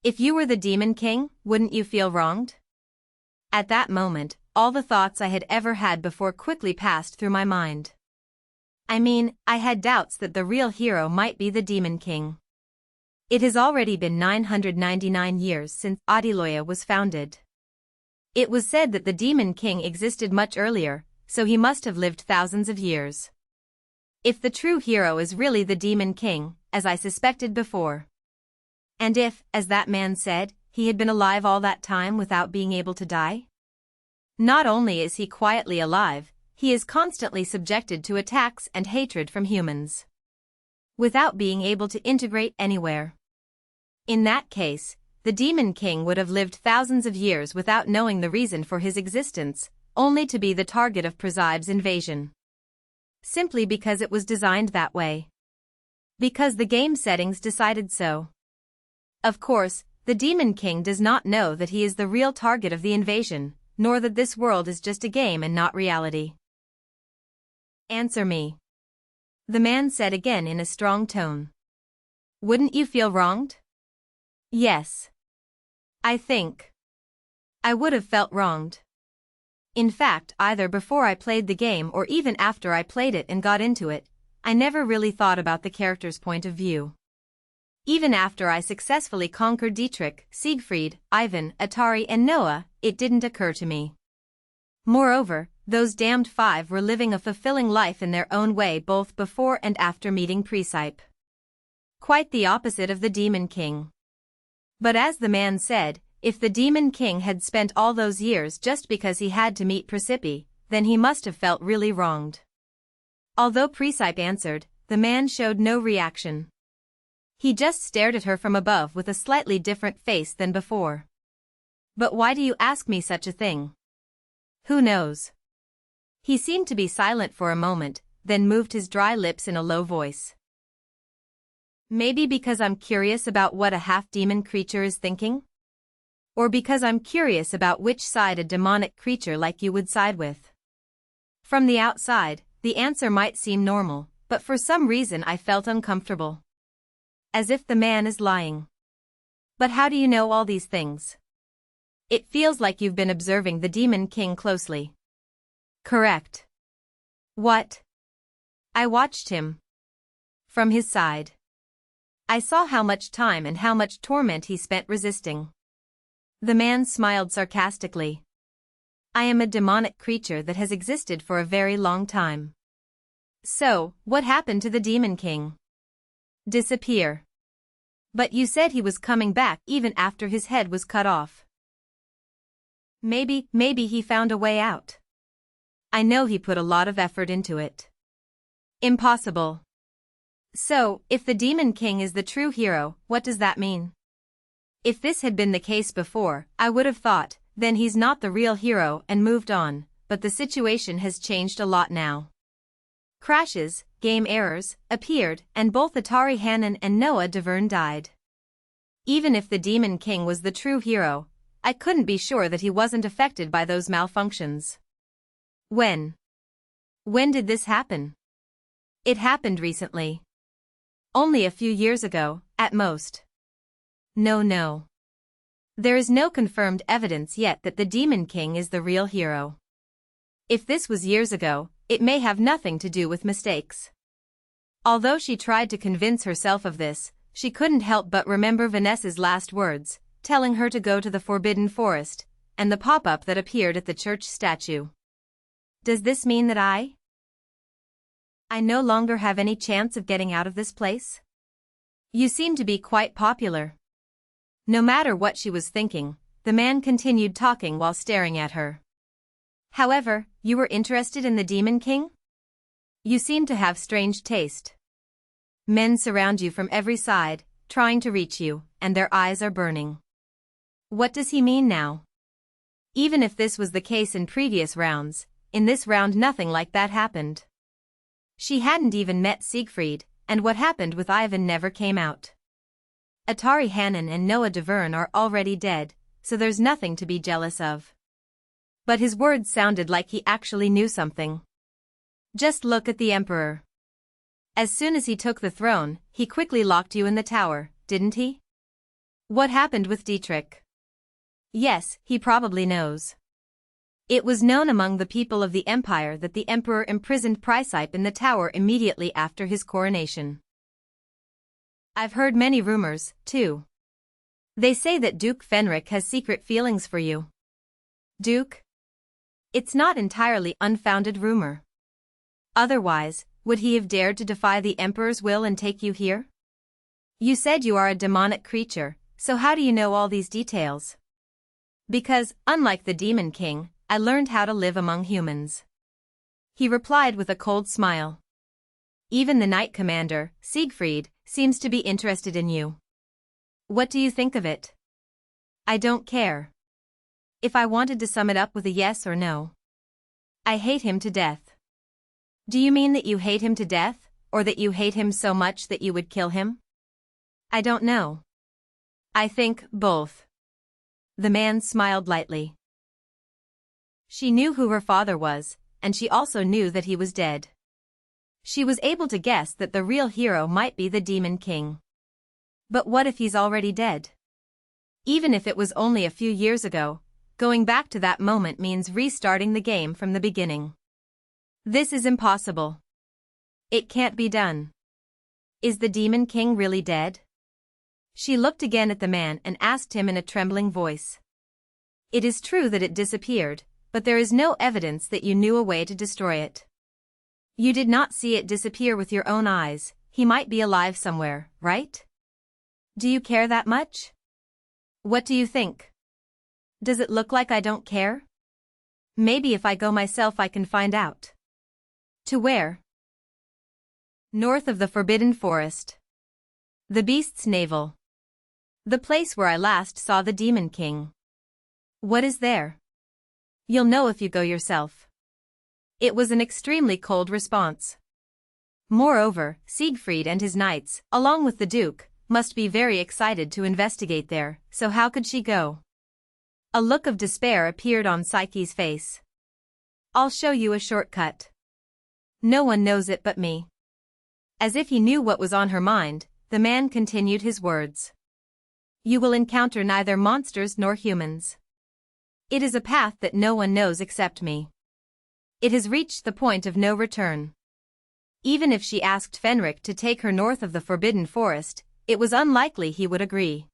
If you were the Demon King, wouldn't you feel wronged? At that moment, all the thoughts I had ever had before quickly passed through my mind. I mean, I had doubts that the real hero might be the Demon King. It has already been 999 years since Audiobook was founded. It was said that the Demon King existed much earlier, so he must have lived thousands of years. If the true hero is really the Demon King, as I suspected before. And if, as that man said, he had been alive all that time without being able to die? Not only is he quietly alive, he is constantly subjected to attacks and hatred from humans. Without being able to integrate anywhere. In that case, the Demon King would have lived thousands of years without knowing the reason for his existence, only to be the target of Presepe's invasion. Simply because it was designed that way. Because the game settings decided so. Of course, the Demon King does not know that he is the real target of the invasion, nor that this world is just a game and not reality. Answer me. The man said again in a strong tone. Wouldn't you feel wronged? Yes. I think I would have felt wronged. In fact, either before I played the game or even after I played it and got into it, I never really thought about the character's point of view. Even after I successfully conquered Dietrich, Siegfried, Ivan, Atari and Noah, it didn't occur to me. Moreover, those damned five were living a fulfilling life in their own way both before and after meeting Presepe. Quite the opposite of the Demon King. But as the man said, if the Demon King had spent all those years just because he had to meet Precipice, then he must have felt really wronged. Although Presepe answered, the man showed no reaction. He just stared at her from above with a slightly different face than before. But why do you ask me such a thing? Who knows? He seemed to be silent for a moment, then moved his dry lips in a low voice. Maybe because I'm curious about what a half-demon creature is thinking? Or because I'm curious about which side a demonic creature like you would side with? From the outside, the answer might seem normal, but for some reason I felt uncomfortable. As if the man is lying. But how do you know all these things? It feels like you've been observing the Demon King closely. Correct. What? I watched him. From his side. I saw how much time and how much torment he spent resisting. The man smiled sarcastically. I am a demonic creature that has existed for a very long time. So, what happened to the Demon King? Disappear. But you said he was coming back even after his head was cut off. Maybe he found a way out. I know he put a lot of effort into it. Impossible. So, if the Demon King is the true hero, what does that mean? If this had been the case before, I would have thought, then he's not the real hero and moved on, but the situation has changed a lot now. Crashes, game errors, appeared, and both Atari Hannon and Noah Deverne died. Even if the Demon King was the true hero, I couldn't be sure that he wasn't affected by those malfunctions. When did this happen? It happened recently. Only a few years ago, at most. No. There is no confirmed evidence yet that the Demon King is the real hero. If this was years ago, it may have nothing to do with mistakes. Although she tried to convince herself of this, she couldn't help but remember Vanessa's last words, telling her to go to the Forbidden Forest, and the pop-up that appeared at the church statue. Does this mean that I no longer have any chance of getting out of this place? You seem to be quite popular. No matter what she was thinking, the man continued talking while staring at her. However, you were interested in the Demon King? You seem to have strange taste. Men surround you from every side, trying to reach you, and their eyes are burning. What does he mean now? Even if this was the case in previous rounds, in this round nothing like that happened. She hadn't even met Siegfried, and what happened with Ivan never came out. Atari Hannon and Noah Deverne are already dead, so there's nothing to be jealous of. But his words sounded like he actually knew something. Just look at the Emperor. As soon as he took the throne, he quickly locked you in the tower, didn't he? What happened with Dietrich? Yes, he probably knows. It was known among the people of the empire that the emperor imprisoned Presepe in the tower immediately after his coronation. I've heard many rumors, too. They say that Duke Fenrik has secret feelings for you. Duke? It's not entirely unfounded rumor. Otherwise, would he have dared to defy the emperor's will and take you here? You said you are a demonic creature, so how do you know all these details? Because, unlike the Demon King, I learned how to live among humans. He replied with a cold smile. Even the Knight Commander, Siegfried, seems to be interested in you. What do you think of it? I don't care. If I wanted to sum it up with a yes or no. I hate him to death. Do you mean that you hate him to death, or that you hate him so much that you would kill him? I don't know. I think both. The man smiled lightly. She knew who her father was, and she also knew that he was dead. She was able to guess that the real hero might be the Demon King. But what if he's already dead? Even if it was only a few years ago, going back to that moment means restarting the game from the beginning. This is impossible. It can't be done. Is the Demon King really dead? She looked again at the man and asked him in a trembling voice. It is true that it disappeared, but there is no evidence that you knew a way to destroy it. You did not see it disappear with your own eyes. He might be alive somewhere, right? Do you care that much? What do you think? Does it look like I don't care? Maybe if I go myself I can find out. To where? North of the Forbidden Forest. The Beast's Navel. The place where I last saw the Demon King. What is there? You'll know if you go yourself. It was an extremely cold response. Moreover, Siegfried and his knights, along with the Duke, must be very excited to investigate there, so how could she go? A look of despair appeared on Psyche's face. I'll show you a shortcut. No one knows it but me. As if he knew what was on her mind, the man continued his words. You will encounter neither monsters nor humans. It is a path that no one knows except me. It has reached the point of no return. Even if she asked Fenrik to take her north of the Forbidden Forest, it was unlikely he would agree.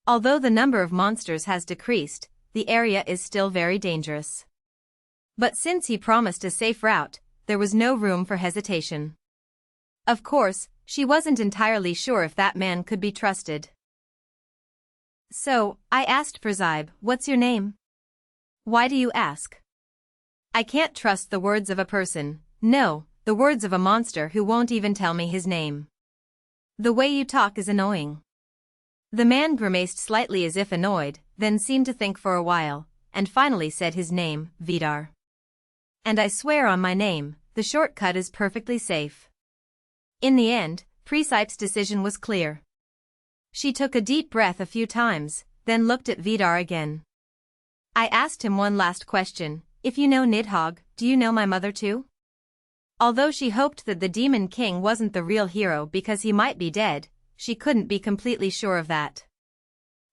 Although the number of monsters has decreased, the area is still very dangerous. But since he promised a safe route, there was no room for hesitation. Of course, she wasn't entirely sure if that man could be trusted. So, I asked Presepe, what's your name? Why do you ask? I can't trust the words of a person, no, the words of a monster who won't even tell me his name. The way you talk is annoying. The man grimaced slightly as if annoyed, then seemed to think for a while, and finally said his name, Vidar. And I swear on my name, the shortcut is perfectly safe. In the end, Presepe's decision was clear. She took a deep breath a few times, then looked at Vidar again. I asked him one last question, if you know Nidhogg, do you know my mother too? Although she hoped that the Demon King wasn't the real hero because he might be dead, she couldn't be completely sure of that.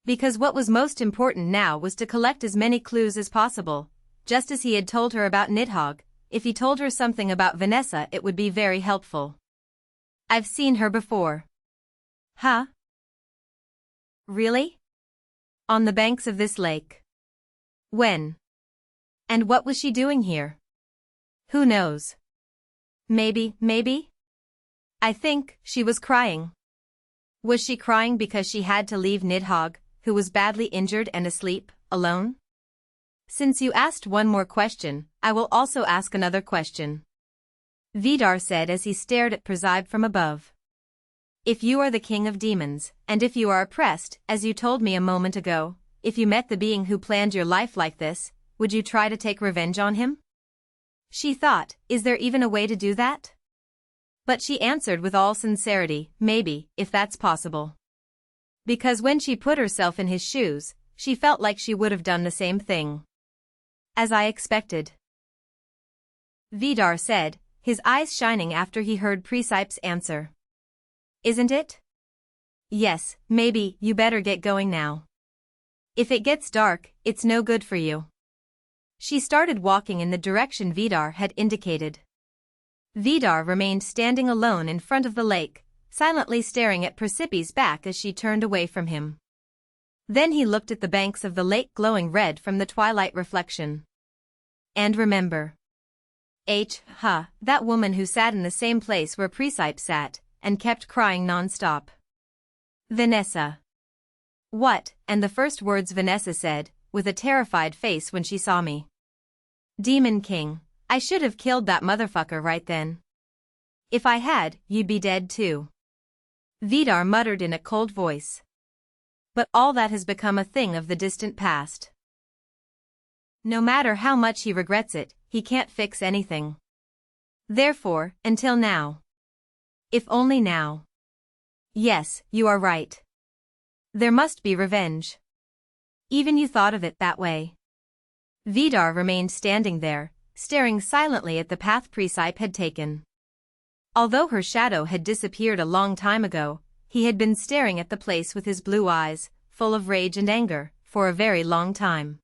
Because what was most important now was to collect as many clues as possible, just as he had told her about Nidhogg. If he told her something about Vanessa it would be very helpful. I've seen her before. Huh? Really? On the banks of this lake. When? And what was she doing here? Who knows? Maybe? I think she was crying. Was she crying because she had to leave Nidhogg, who was badly injured and asleep, alone? Since you asked one more question, I will also ask another question. Vidar said as he stared at Presepe from above. If you are the king of demons, and if you are oppressed, as you told me a moment ago, if you met the being who planned your life like this, would you try to take revenge on him? She thought, is there even a way to do that? But she answered with all sincerity, maybe, if that's possible. Because when she put herself in his shoes, she felt like she would have done the same thing. As I expected. Vidar said, his eyes shining after he heard Presepe's answer. Isn't it? Yes, maybe you better get going now. If it gets dark, it's no good for you. She started walking in the direction Vidar had indicated. Vidar remained standing alone in front of the lake, silently staring at Precipice's back as she turned away from him. Then he looked at the banks of the lake glowing red from the twilight reflection. And remember. That woman who sat in the same place where Presepe sat, and kept crying non-stop. Vanessa. What? And the first words Vanessa said, with a terrified face when she saw me. Demon King, I should have killed that motherfucker right then. If I had, you'd be dead too. Vidar muttered in a cold voice. But all that has become a thing of the distant past. No matter how much he regrets it, he can't fix anything. Therefore, until now. If only now. Yes, you are right. There must be revenge. Even you thought of it that way. Vidar remained standing there, staring silently at the path Presepe had taken. Although her shadow had disappeared a long time ago, he had been staring at the place with his blue eyes, full of rage and anger, for a very long time.